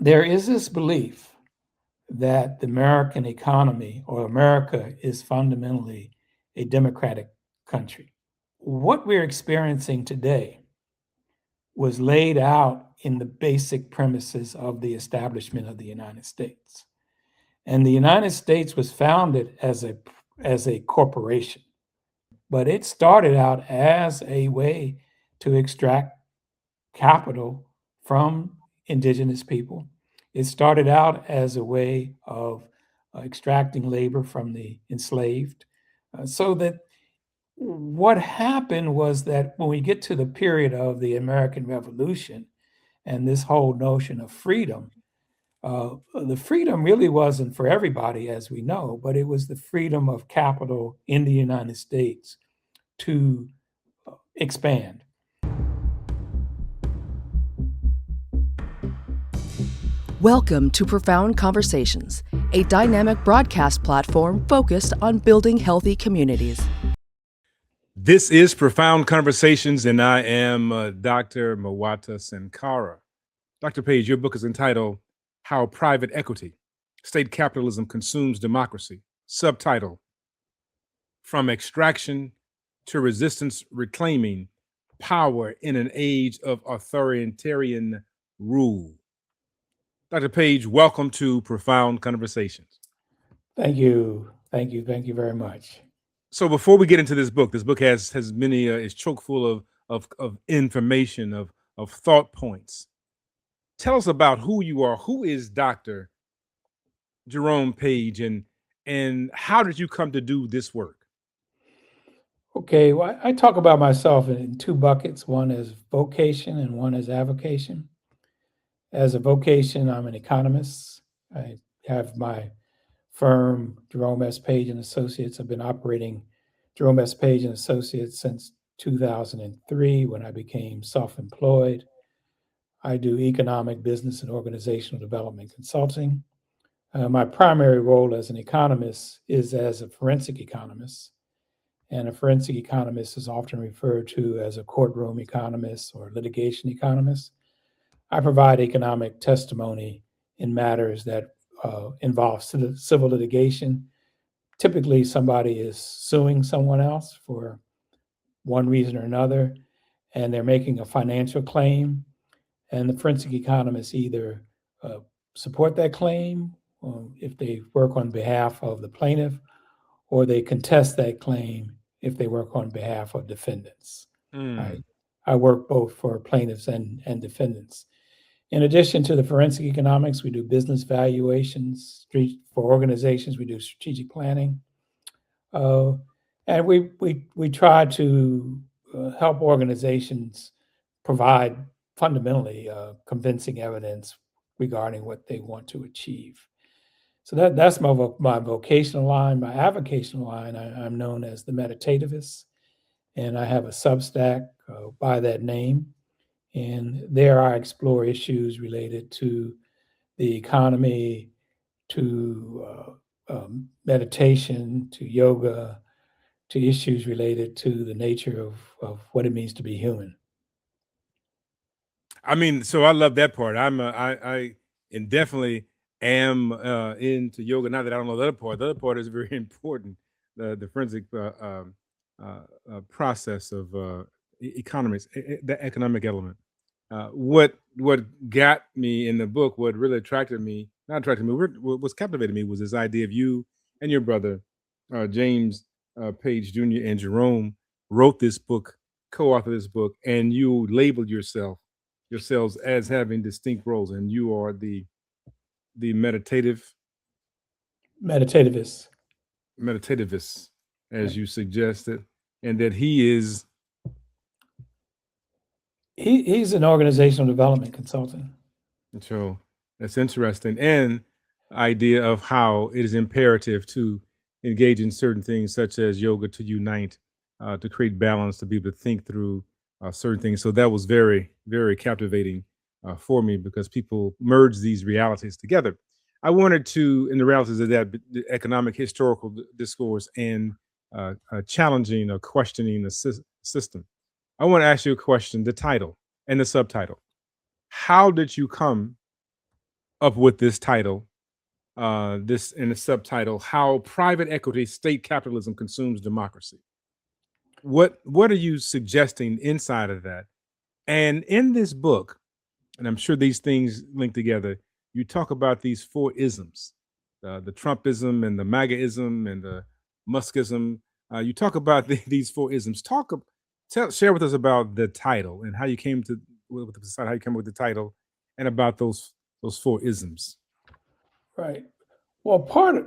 there is this belief that the American economy or America is fundamentally a democratic country. What we're experiencing today was laid out in the basic premises of the establishment of the United States. And the United States was founded as a corporation, but it started out as a way to extract capital from indigenous people. It started out as a way of extracting labor from the enslaved. So that what happened was that when we get to the period of the American Revolution and this whole notion of freedom, the freedom really wasn't for everybody, as we know, but it was the freedom of capital in the United States to expand. Welcome to Profound Conversations, a dynamic broadcast platform focused on building healthy communities. This is Profound Conversations, and I am Dr. Mawata Sankara. Dr. Paige, your book is entitled How Private Equity, State Capitalism Consumes Democracy. Subtitle, From Extraction to Resistance Reclaiming Power in an Age of Authoritarian Rule. Dr. Paige, welcome to Profound Conversations. Thank you. Thank you. Thank you very much. So before we get into this book has many, is chock full of information, of thought points. Tell us about who you are. Who is Dr. Jerome Paige, and how did you come to do this work? Okay, well, I talk about myself in two buckets. One is vocation and one is avocation. As a vocation, I'm an economist. I have my firm, Jerome S. Paige and Associates. I've been operating Jerome S. Paige and Associates since 2003 when I became self-employed. I do economic, business, and organizational development consulting. My primary role as an economist is as a forensic economist. And a forensic economist is often referred to as a courtroom economist or litigation economist. I provide economic testimony in matters that involve civil litigation. Typically, somebody is suing someone else for one reason or another, and they're making a financial claim. And the forensic economists either support that claim if they work on behalf of the plaintiff, or they contest that claim if they work on behalf of defendants. I work both for plaintiffs and defendants. In addition to the forensic economics, we do business valuations. For organizations, we do strategic planning. And we try to help organizations provide fundamentally convincing evidence regarding what they want to achieve. So that's my vocational line. My avocational line, I'm known as the meditativist, and I have a Substack by that name. And there I explore issues related to the economy, to meditation, to yoga, to issues related to the nature of what it means to be human. I mean, so I love that part. I definitely am into yoga. Not that I don't know the other part. The other part is very important. The forensic process of economics, the economic element. What got me in the book, what really was captivated me was this idea of you and your brother, James Paige Jr. and Jerome wrote this book, co-authored this book, and you labeled yourselves as having distinct roles, and you are the meditativist, as you suggested, and that he's an organizational development consultant. So that's interesting, and idea of how it is imperative to engage in certain things such as yoga to unite, to create balance, to be able to think through certain things. So that was very, very captivating for me because people merge these realities together. I wanted to, in the realities of that, the economic historical discourse and challenging or questioning the system. I want to ask you a question, the title and the subtitle. How did you come up with this title, this in the subtitle, How Private Equity State Capitalism Consumes Democracy. What are you suggesting inside of that? And in this book, and I'm sure these things link together, you talk about these four isms, the Trumpism and the MAGAism and the Muskism. You talk about these four isms. Share with us about the title and how you came to how you came up with the title, and about those four isms. Right. Well,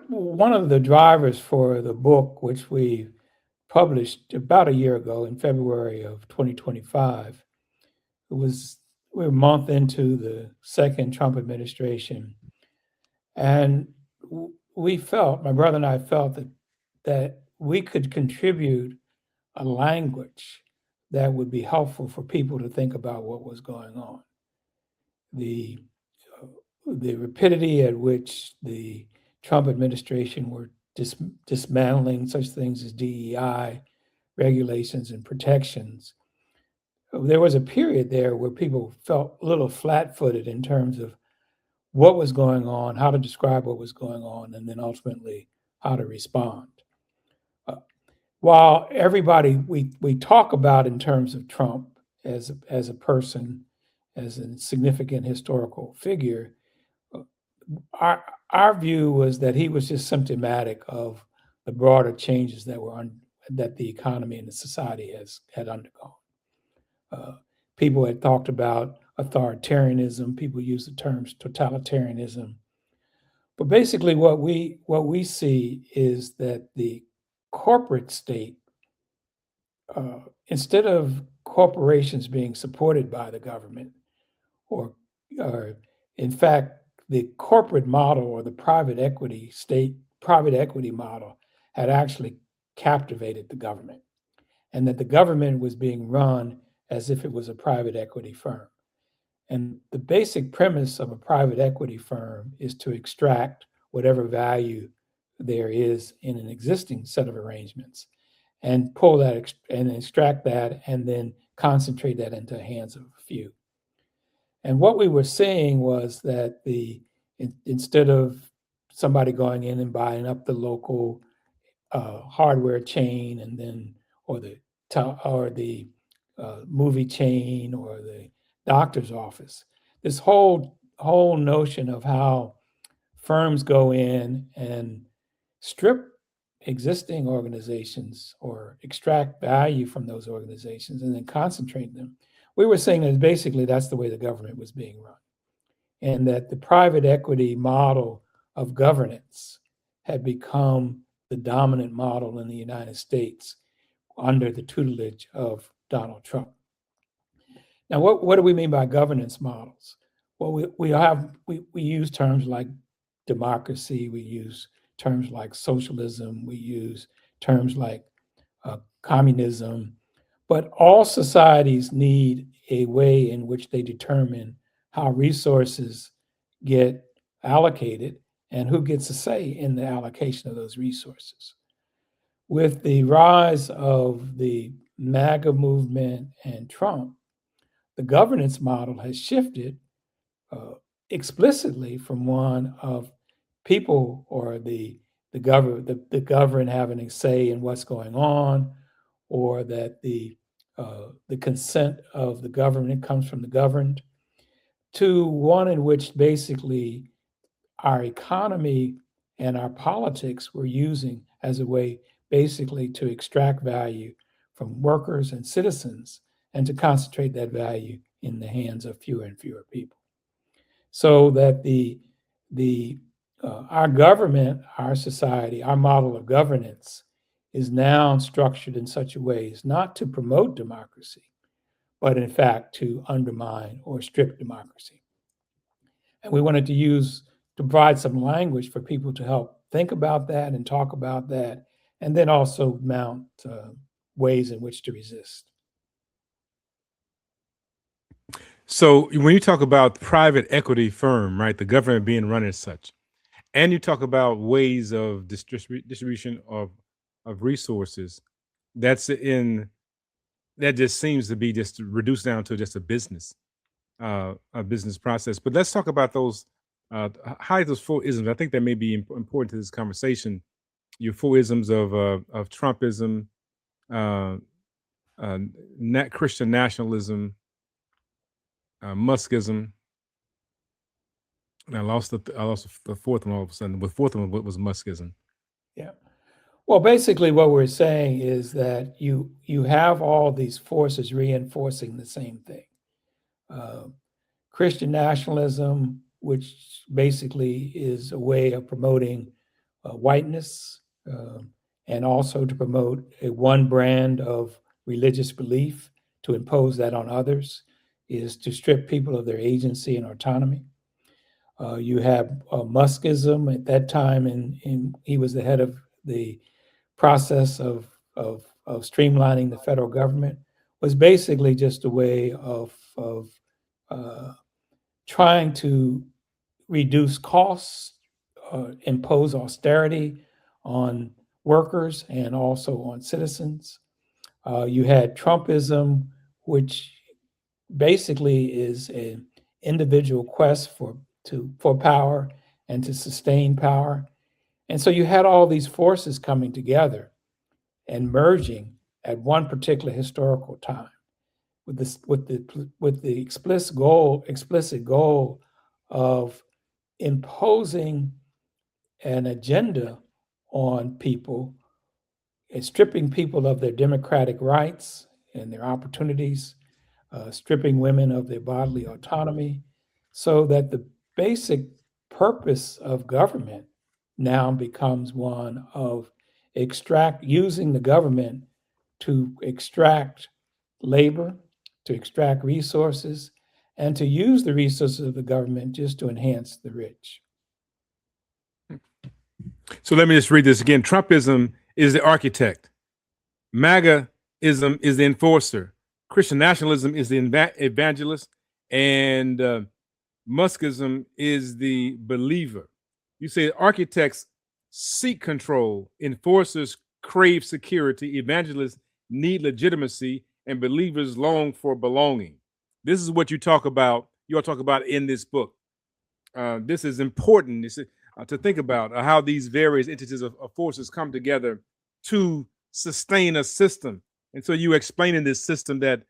one of the drivers for the book, which we published about a year ago in February of 2025, we're a month into the second Trump administration, and my brother and I felt that we could contribute a language that would be helpful for people to think about what was going on. The the rapidity at which the Trump administration were dismantling such things as DEI regulations and protections. There was a period there where people felt a little flat-footed in terms of what was going on, how to describe what was going on, and then ultimately how to respond. While everybody we talk about in terms of Trump as a person, as a significant historical figure, our view was that he was just symptomatic of the broader changes that the economy and the society had undergone. People had talked about authoritarianism. People use the terms totalitarianism. But basically, what we see is that the corporate state, instead of corporations being supported by the government, or in fact, the corporate model or the private equity model had actually captivated the government, and that the government was being run as if it was a private equity firm. And the basic premise of a private equity firm is to extract whatever value there is in an existing set of arrangements and pull that and extract that and then concentrate that into the hands of a few. And what we were seeing was that instead of somebody going in and buying up the local hardware chain, and then or the movie chain or the doctor's office, this whole notion of how firms go in and strip existing organizations or extract value from those organizations and then concentrate them. We were saying that basically that's the way the government was being run, and that the private equity model of governance had become the dominant model in the United States under the tutelage of Donald Trump. Now, what do we mean by governance models? Well, we use terms like democracy, we use terms like socialism, we use terms like communism, but all societies need a way in which they determine how resources get allocated and who gets a say in the allocation of those resources. With the rise of the MAGA movement and Trump, the governance model has shifted explicitly from one of people or the government having a say in what's going on, or that the consent of the government comes from the governed, to one in which basically our economy and our politics we're using as a way basically to extract value from workers and citizens and to concentrate that value in the hands of fewer and fewer people. So that our government, our society, our model of governance is now structured in such a way as not to promote democracy, but in fact to undermine or strip democracy. And we wanted to provide some language for people to help think about that and talk about that, and then also mount ways in which to resist. So when you talk about private equity firm, right, the government being run as such, and you talk about ways of distribution of resources, that just seems to be just reduced down to just a business process. But let's talk about those hide those four isms. I think that may be important to this conversation. Your four isms of Trumpism, Christian nationalism, Muskism. And I lost the fourth one all of a sudden. The fourth one was Muskism. Yeah. Well, basically, what we're saying is that you have all these forces reinforcing the same thing. Christian nationalism, which basically is a way of promoting whiteness and also to promote a one brand of religious belief, to impose that on others, is to strip people of their agency and autonomy. You have Muskism at that time, and he was the head of the process of streamlining the federal government, was basically just a way of trying to reduce costs, impose austerity on workers and also on citizens. You had Trumpism, which basically is an individual quest for power and to sustain power. And so you had all these forces coming together and merging at one particular historical time with the explicit goal of imposing an agenda on people and stripping people of their democratic rights and their opportunities, stripping women of their bodily autonomy, so that the basic purpose of government now becomes one of using the government to extract labor, to extract resources, and to use the resources of the government just to enhance the rich. So let me just read this again. Trumpism is the architect. MAGAism is the enforcer. Christian nationalism is the evangelist. And Muskism is the believer. You say architects seek control, enforcers crave security, evangelists need legitimacy, and believers long for belonging. This is what you talk about. You all talk about in this book. This is important to think about how these various entities of forces come together to sustain a system. And so you explain in this system that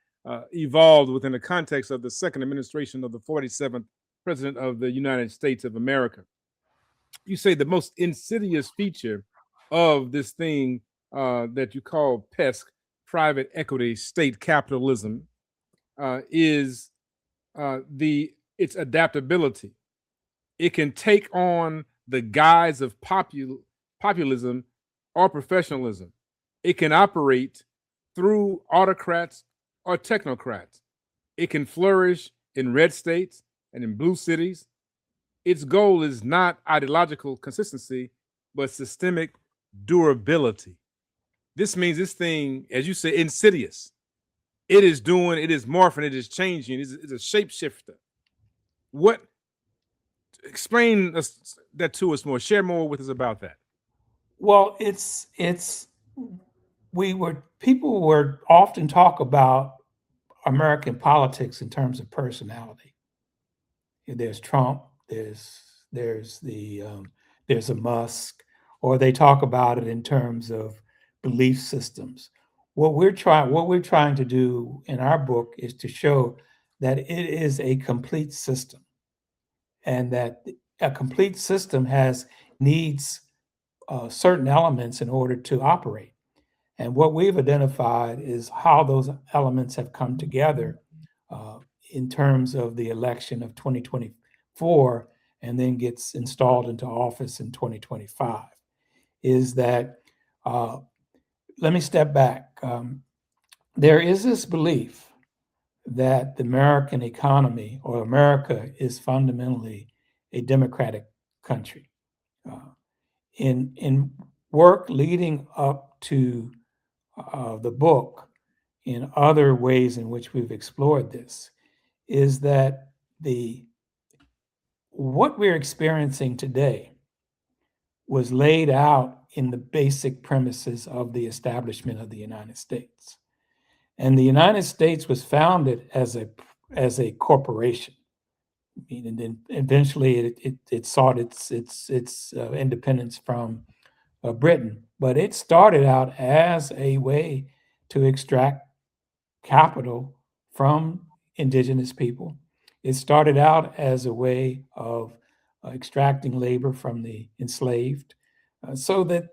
evolved within the context of the second administration of the 47th president of the United States of America. You say the most insidious feature of this thing that you call PESC, private equity state capitalism, is its adaptability. It can take on the guise of populism or professionalism. It can operate through autocrats or technocrats. It can flourish in red states and in blue cities. Its goal is not ideological consistency, but systemic durability. This means this thing, as you say, insidious. It is morphing, it is changing, it's a shapeshifter. Explain that to us more, share more with us about that. Well, people were often talk about American politics in terms of personality. There's Trump, there's a Musk, or they talk about it in terms of belief systems. What we're trying to do in our book is to show that it is a complete system, and that a complete system needs certain elements in order to operate. And what we've identified is how those elements have come together in terms of the election of 2024 and then gets installed into office in 2025, is that, let me step back. There is this belief that the American economy or America is fundamentally a democratic country. In work leading up to the book, in other ways in which we've explored this, is that what we're experiencing today was laid out in the basic premises of the establishment of the United States. And the United States was founded as a corporation. And then eventually it sought its independence from Britain. But it started out as a way to extract capital from indigenous people. It started out as a way of extracting labor from the enslaved. So that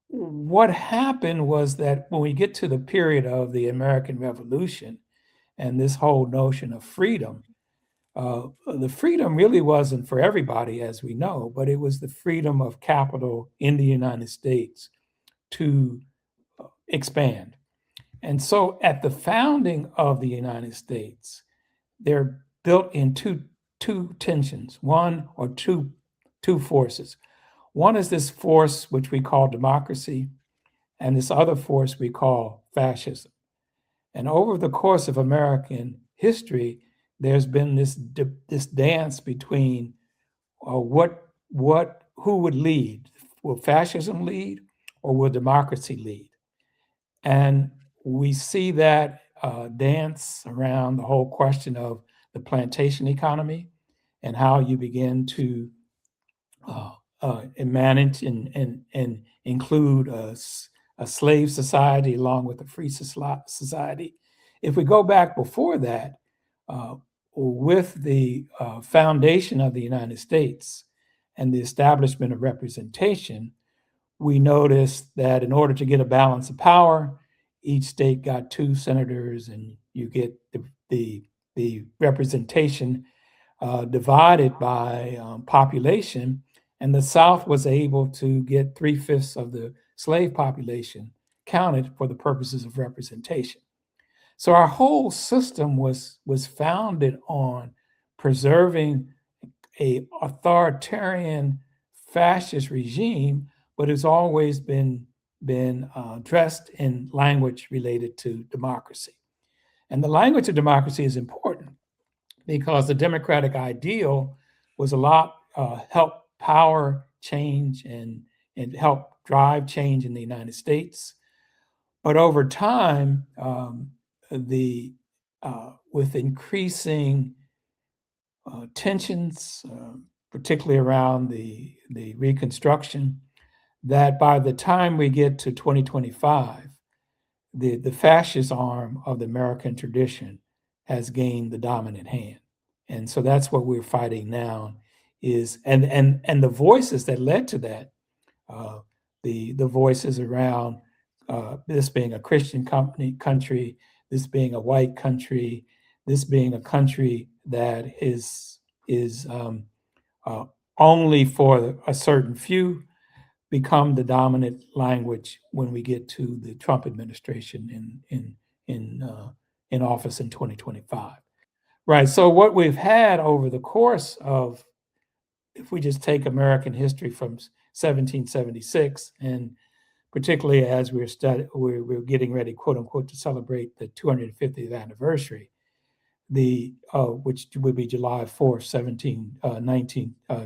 what happened was that when we get to the period of the American Revolution and this whole notion of freedom, the freedom really wasn't for everybody, as we know, but it was the freedom of capital in the United States to expand. And so at the founding of the United States, they're built in two tensions, one or two forces. One is this force which we call democracy, and this other force we call fascism. And over the course of American history, there's been this dance between who would lead? Will fascism lead, or will democracy lead? And we see that dance around the whole question of the plantation economy and how you begin to manage and include a slave society along with a free society. If we go back before that, with the foundation of the United States and the establishment of representation, we noticed that in order to get a balance of power, each state got 2 senators, and you get the representation divided by population. And the South was able to get 3/5 of the slave population counted for the purposes of representation. So our whole system was founded on preserving a authoritarian fascist regime, but it's always been dressed in language related to democracy. And the language of democracy is important because the democratic ideal was a lot help power change and help drive change in the United States. But over time, with increasing tensions, particularly around the Reconstruction, that by the time we get to 2025, the fascist arm of the American tradition has gained the dominant hand. And so that's what we're fighting now is, and the voices that led to that, the voices around this being a Christian country, this being a white country, this being a country that is only for a certain few, become the dominant language when we get to the Trump administration in office in 2025. Right. So what we've had over the course of, if we just take American history from 1776, and particularly as we're getting ready, quote unquote, to celebrate the 250th anniversary, which would be July 4th,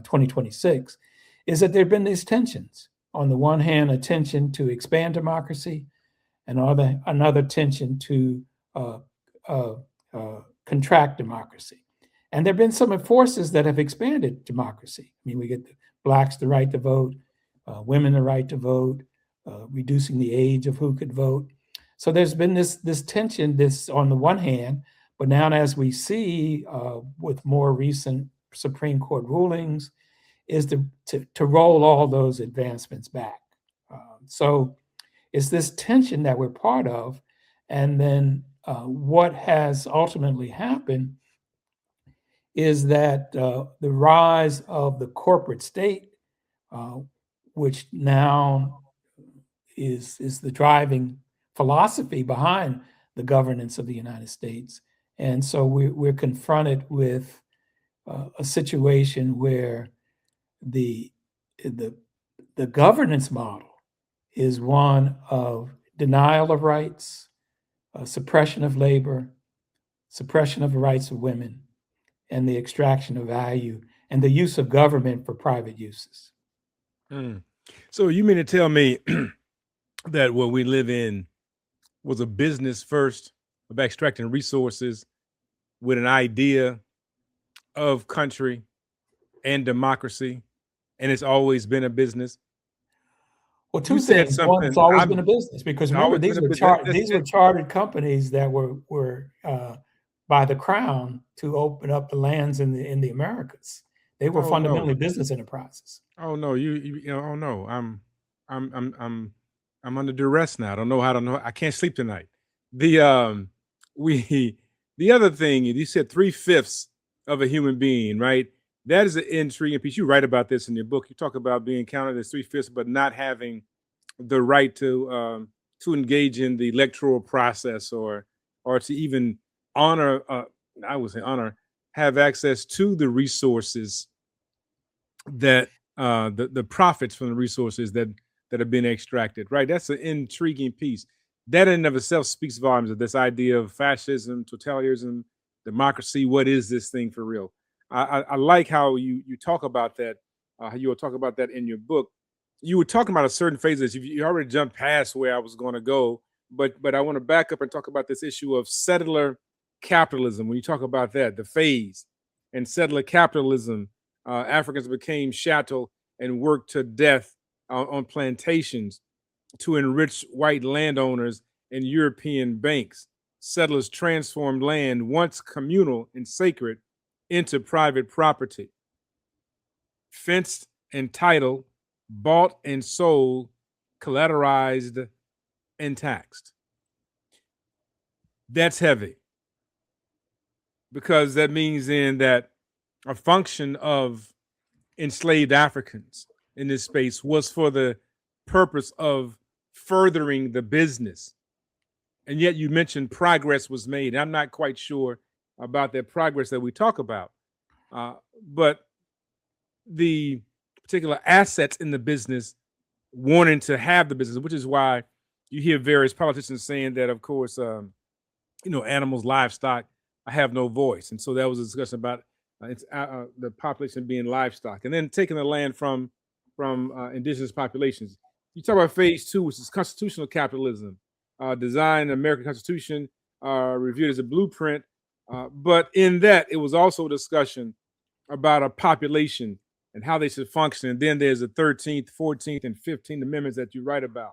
2026, is that there have been these tensions. On the one hand, a tension to expand democracy, and another tension to contract democracy. And there have been some forces that have expanded democracy. I mean, we get the blacks the right to vote, women the right to vote, reducing the age of who could vote. So there's been this tension, this on the one hand, but now as we see with more recent Supreme Court rulings, is to roll all those advancements back. So it's this tension that we're part of. And then what has ultimately happened is that the rise of the corporate state, which now is the driving philosophy behind the governance of the United States. And so we're confronted with a situation where the governance model is one of denial of rights, suppression of labor, suppression of the rights of women, and the extraction of value and the use of government for private uses. So you mean to tell me that what we live in was a business first of extracting resources with an idea of country and democracy, and it's always been a business? Well, You two said things. One, it's something. always been a business because It's remember always been these a were business. these were chartered companies that were by the crown to open up the lands in the Americas. They were Oh no. fundamentally business enterprises. Oh no. Oh no. I'm I'm I'm I'm under duress now. I don't know how to know. I can't sleep tonight. The we the other thing you said 3/5 of a human being, right? That is an intriguing piece. You write about this in your book. You talk about being counted as 3/5, but not having the right to engage in the electoral process or to even honor. I would say honor, have access to the resources that the profits from the resources that have been extracted. Right, that's an intriguing piece. That in and of itself speaks volumes of this idea of fascism, totalitarianism, democracy. What is this thing for real? I like how you talk about that. How you will talk about that in your book. You were talking about a certain phases. You already jumped past where I was going to go, but I want to back up and talk about this issue of settler capitalism. When you talk about that, the phase and settler capitalism, Africans became chattel and worked to death on plantations to enrich white landowners and European banks. Settlers transformed land, once communal and sacred, into private property, fenced and titled, bought and sold, collateralized and taxed. That's heavy because that means then that a function of enslaved Africans in this space was for the purpose of furthering the business. And yet you mentioned progress was made. I'm not quite sure about that progress that we talk about. But the particular assets in the business wanting to have the business, which is why you hear various politicians saying that, of course, animals, livestock, I have no voice. And so that was a discussion about the population being livestock, and then taking the land from indigenous populations. You talk about phase 2, which is constitutional capitalism, design the American Constitution, reviewed as a blueprint. But in that, it was also a discussion about a population and how they should function. And then there's the 13th, 14th, and 15th amendments that you write about,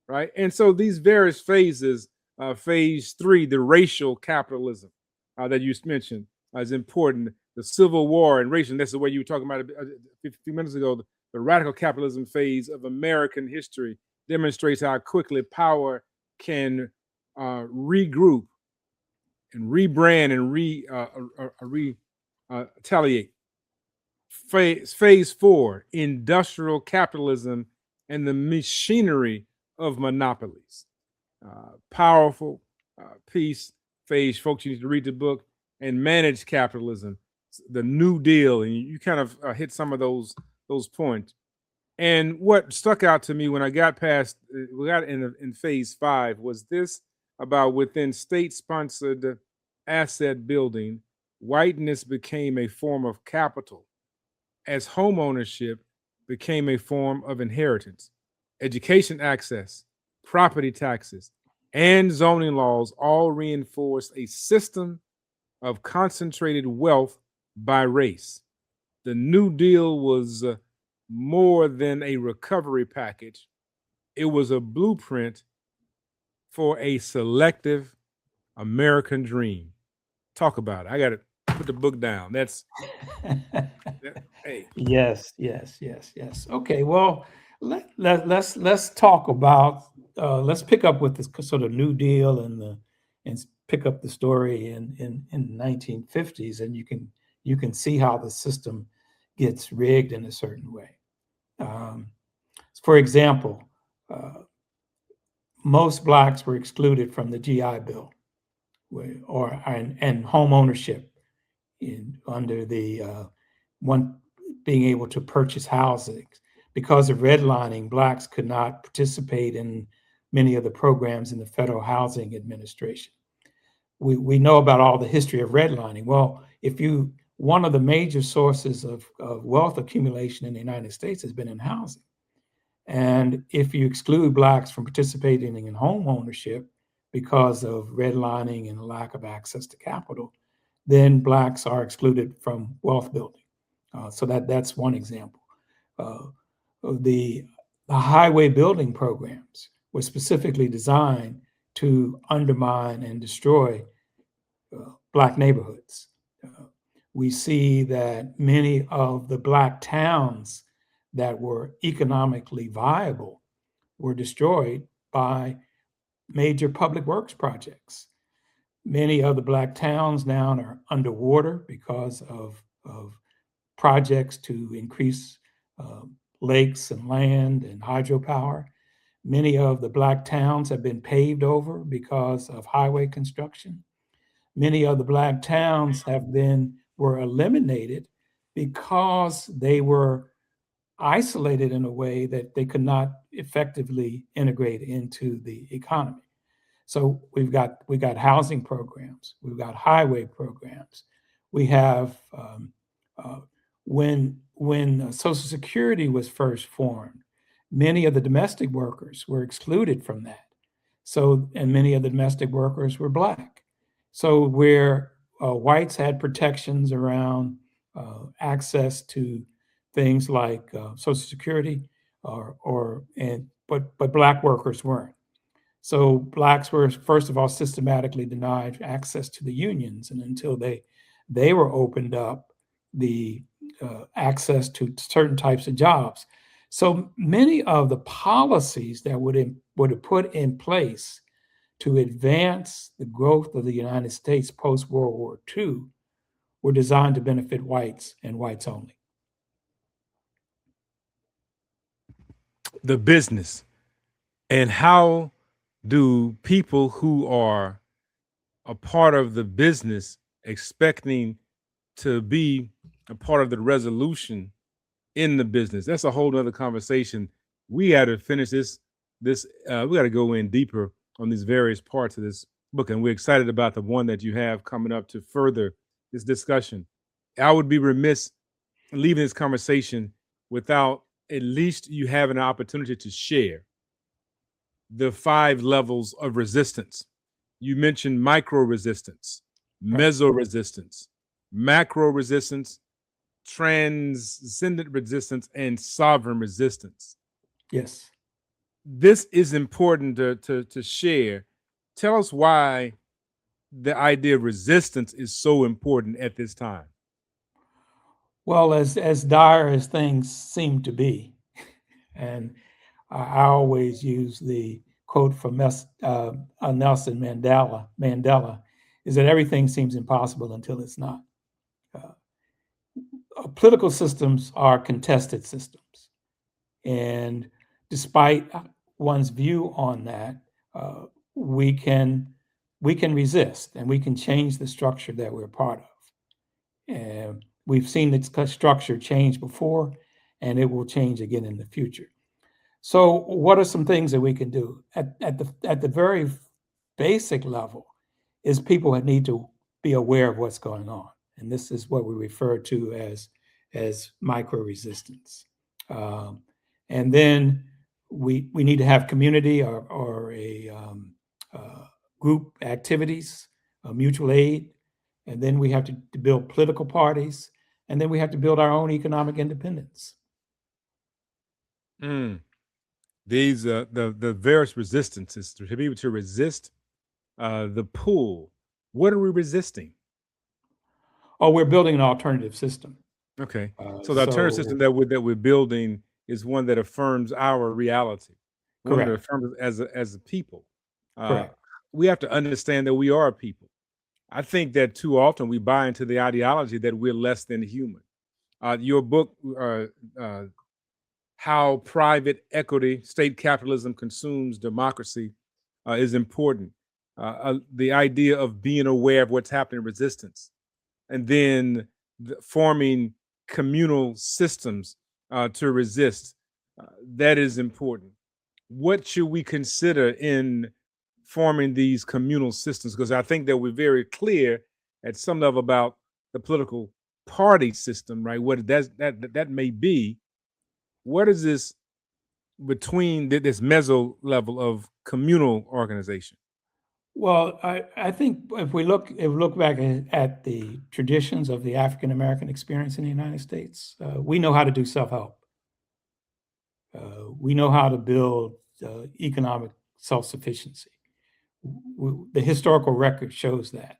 right? And so these various phases, phase 3, the racial capitalism that you mentioned is important. The Civil War and racial, that's the way you were talking about a few minutes ago. The radical capitalism phase of American history demonstrates how quickly power can regroup and rebrand and retaliate. Phase 4, industrial capitalism and the machinery of monopolies. Powerful piece, phase, folks. You need to read the book. And managed capitalism, the New Deal, and you kind of hit some of those points. And what stuck out to me when I got past, we got in phase 5, was this about within state-sponsored asset building, whiteness became a form of capital, as home ownership became a form of inheritance. Education access, property taxes, and zoning laws all reinforced a system of concentrated wealth by race. The New Deal was more than a recovery package. It was a blueprint for a selective American dream. Talk about it. I got to put the book down. That's hey. Yes. Okay, well, let's talk about let's pick up with this sort of New Deal and pick up the story in the 1950s, and you can see how the system gets rigged in a certain way. For example, most blacks were excluded from the GI Bill, and home ownership under the one being able to purchase housing. Because of redlining, blacks could not participate in many of the programs in the Federal Housing Administration. We know about all the history of redlining. Well, one of the major sources of wealth accumulation in the United States has been in housing. And if you exclude blacks from participating in home ownership because of redlining and lack of access to capital, then blacks are excluded from wealth building. So that's one example. Uh, the, the highway building programs were specifically designed to undermine and destroy black neighborhoods. We see that many of the black towns that were economically viable were destroyed by major public works projects. Many of the black towns now are underwater because of projects to increase lakes and land and hydropower. Many of the black towns have been paved over because of highway construction. Many of the black towns were eliminated because they were isolated in a way that they could not effectively integrate into the economy. So we got housing programs, we've got highway programs, we have uh, when Social Security was first formed, many of the domestic workers were excluded from that. So and many of the domestic workers were black. So where whites had protections around access to things like Social Security, but black workers weren't. So blacks were first of all systematically denied access to the unions, and until they were opened up the access to certain types of jobs. So many of the policies that would have put in place to advance the growth of the United States post World War II were designed to benefit whites and whites only. The business, and how do people who are a part of the business expecting to be a part of the resolution in the business? That's a whole nother conversation. We had to finish this we got to go in deeper on these various parts of this book, and we're excited about the one that you have coming up to further this discussion. I would be remiss leaving this conversation without at least you having an opportunity to share the 5 levels of resistance. You mentioned micro resistance, meso resistance, macro resistance, transcendent resistance, and sovereign resistance. Yes. This is important to share. Tell us why the idea of resistance is so important at this time. Well, as dire as things seem to be, and I always use the quote from Nelson Mandela, is that everything seems impossible until it's not. Political systems are contested systems. And despite one's view on that, we can resist and we can change the structure that we're part of. And we've seen its structure change before, and it will change again in the future. So, what are some things that we can do at the very basic level? Is people need to be aware of what's going on, and this is what we refer to as micro resistance. And then we need to have community or a group activities, mutual aid, and then we have to build political parties, and then we have to build our own economic independence. These the various resistances to be able to resist the pull. What are we resisting? Oh, we're building an alternative system. Okay, so the alternative system that we're building is one that affirms our reality, one that affirms us as a people. Correct. We have to understand that we are a people. I think that too often we buy into the ideology that we're less than human. Your book, How Private Equity, State Capitalism Consumes Democracy, is important. The idea of being aware of what's happening in resistance, and then forming communal systems to resist, that is important. What should we consider in forming these communal systems? Because I think that we're very clear at some level about the political party system, right? What that may be. What is this between this meso level of communal organization? Well, I think if we look back at the traditions of the African American experience in the United States, we know how to do self-help. We know how to build economic self-sufficiency. The historical record shows that,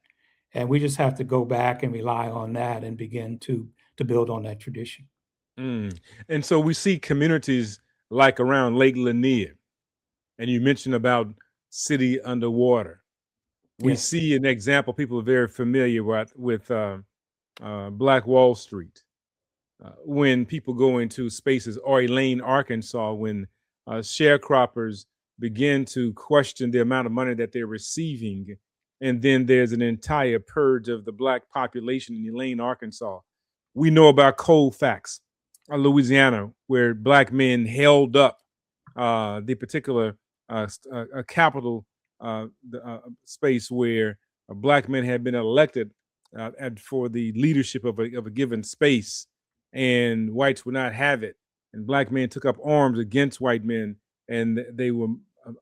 and we just have to go back and rely on that and begin to build on that tradition. And so we see communities like around Lake Lanier, and you mentioned about city underwater. We Yes. see an example people are very familiar with Black Wall Street. When people go into spaces, or Elaine, Arkansas, when sharecroppers begin to question the amount of money that they're receiving, and then there's an entire purge of the Black population in Elaine, Arkansas. We know about Colfax, Louisiana, where Black men held up the particular capital space where Black men had been elected for the leadership of a given space, and whites would not have it. And Black men took up arms against white men, and they were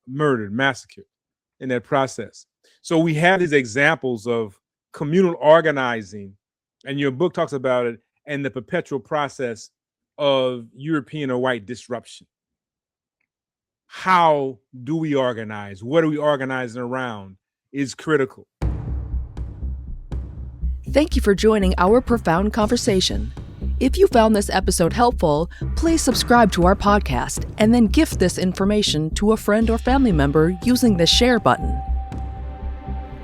murdered, massacred in that process. So we have these examples of communal organizing, and your book talks about it, and the perpetual process of European or white disruption. How do we organize? What are we organizing around is critical. Thank you for joining our profound conversation. If you found this episode helpful, please subscribe to our podcast and then gift this information to a friend or family member using the share button.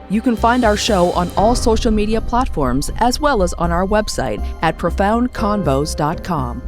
You can find our show on all social media platforms as well as on our website at profoundconvos.com.